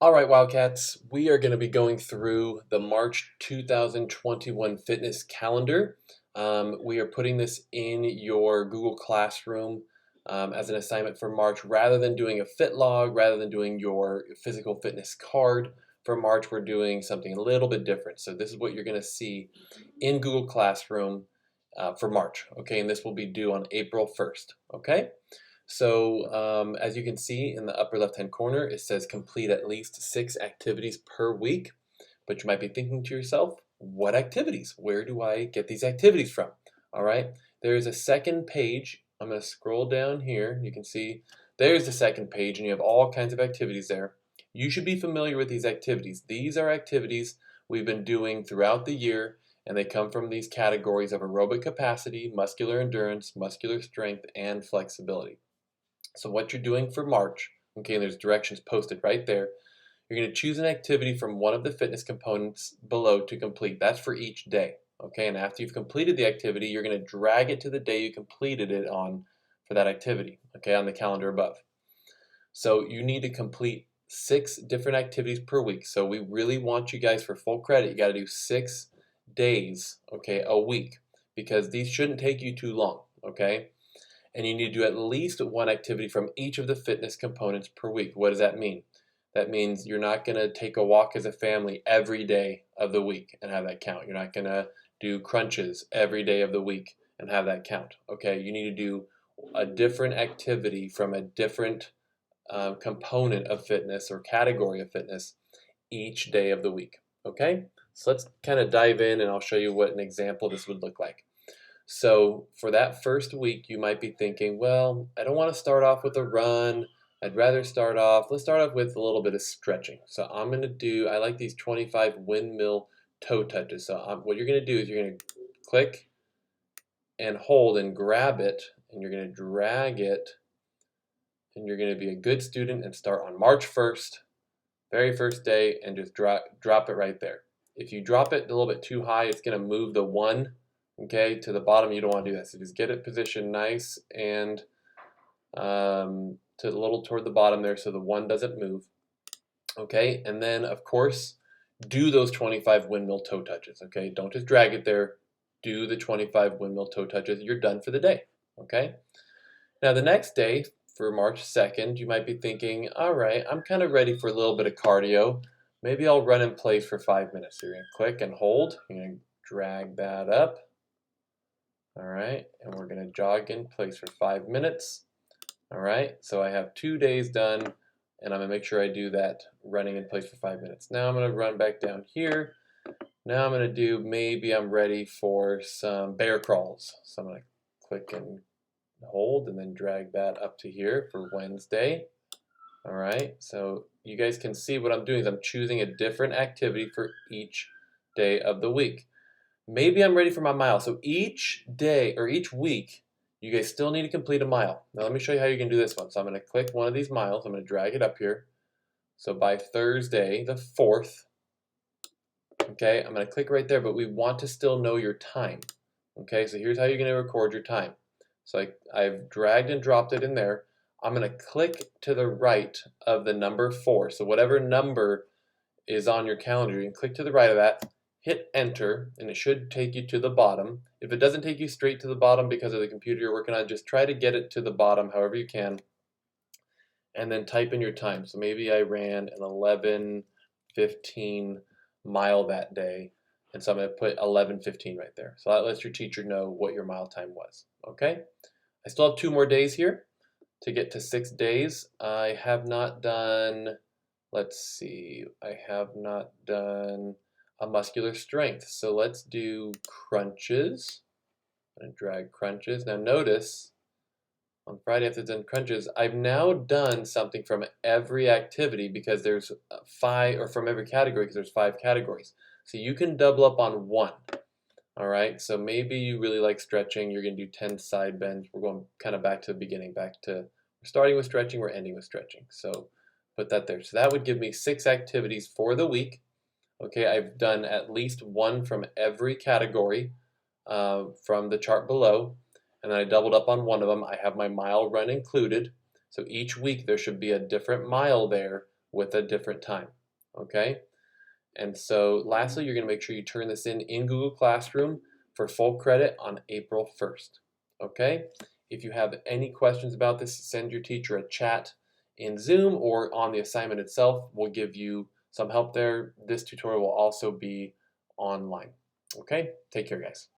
All right, Wildcats, we are going to be going through the March 2021 fitness calendar. We are putting this in your Google Classroom as an assignment for March. Rather than doing a fit log, rather than doing your physical fitness card for March, we're doing something a little bit different. So this is what you're going to see in Google Classroom for March, okay? And this will be due on April 1st, okay? So as you can see in the upper left-hand corner, it says complete at least 6 activities per week. But you might be thinking to yourself, what activities? Where do I get these activities from? All right, there's a second page. I'm going to scroll down here. You can see there's the second page, and you have all kinds of activities there. You should be familiar with these activities. These are activities we've been doing throughout the year, and they come from these categories of aerobic capacity, muscular endurance, muscular strength, and flexibility. So what you're doing for March, okay, and there's directions posted right there. You're going to choose an activity from one of the fitness components below to complete. That's for each day, okay? And after you've completed the activity, you're going to drag it to the day you completed it on for that activity, okay, on the calendar above. So you need to complete 6 different activities per week. So we really want you guys, for full credit, you got to do 6 days, okay, a week, because these shouldn't take you too long, okay? And you need to do at least one activity from each of the fitness components per week. What does that mean? That means you're not going to take a walk as a family every day of the week and have that count. You're not going to do crunches every day of the week and have that count. Okay, you need to do a different activity from a different component of fitness or category of fitness each day of the week. Okay, so let's kind of dive in and I'll show you what an example this would look like. So for that first week, you might be thinking, well, I don't want to start off with a run. I'd rather let's start off with a little bit of stretching. So I'm going to do, I like these 25 windmill toe touches. So what you're going to do is you're going to click and hold and grab it, and you're going to drag it, and you're going to be a good student and start on March 1st, very first day, and just drop it right there. If you drop it a little bit too high, it's going to move the 1, okay, to the bottom. You don't want to do that. So just get it positioned nice and to a little toward the bottom there so the 1 doesn't move. Okay, and then of course, do those 25 windmill toe touches. Okay, don't just drag it there. Do the 25 windmill toe touches. You're done for the day. Okay, now the next day, for March 2nd, you might be thinking, all right, I'm kind of ready for a little bit of cardio. Maybe I'll run in place for 5 minutes. So you're going to click and hold. You're going to drag that up. All right, and we're going to jog in place for 5 minutes. All right, so I have 2 days done, and I'm going to make sure I do that running in place for 5 minutes. Now I'm going to run back down here. Now I'm going to do, maybe I'm ready for some bear crawls. So I'm going to click and hold and then drag that up to here for Wednesday. All right, so you guys can see what I'm doing is I'm choosing a different activity for each day of the week. Maybe I'm ready for my mile. So each day or each week, you guys still need to complete a mile. Now let me show you how you can do this one. So I'm going to click one of these miles. I'm going to drag it up here. So by Thursday, the 4th, okay, I'm going to click right there, but we want to still know your time. Okay, so here's how you're going to record your time. So I've dragged and dropped it in there. I'm going to click to the right of the number 4. So whatever number is on your calendar, you can click to the right of that. Hit enter, and it should take you to the bottom. If it doesn't take you straight to the bottom because of the computer you're working on, just try to get it to the bottom however you can, and then type in your time. So maybe I ran an 11:15 mile that day, and so I'm going to put 11:15 right there. So that lets your teacher know what your mile time was, okay? I still have 2 more days here to get to 6 days. I have not done, let's see, I have not done a muscular strength. So let's do crunches. I'm going to drag crunches. Now notice, on Friday after I've done crunches, I've now done something from every activity because there's 5, or from every category because there's 5 categories. So you can double up on 1. All right, so maybe you really like stretching. You're going to do 10 side bends. We're going kind of back to the beginning, we're starting with stretching, we're ending with stretching. So put that there. So that would give me 6 activities for the week. Okay, I've done at least 1 from every category from the chart below, and then I doubled up on 1 of them. I have my mile run included, so each week there should be a different mile there with a different time, okay? And so lastly, you're going to make sure you turn this in Google Classroom for full credit on April 1st, okay? If you have any questions about this, send your teacher a chat in Zoom or on the assignment itself. We'll give you some help there. This tutorial will also be online. Okay, take care, guys.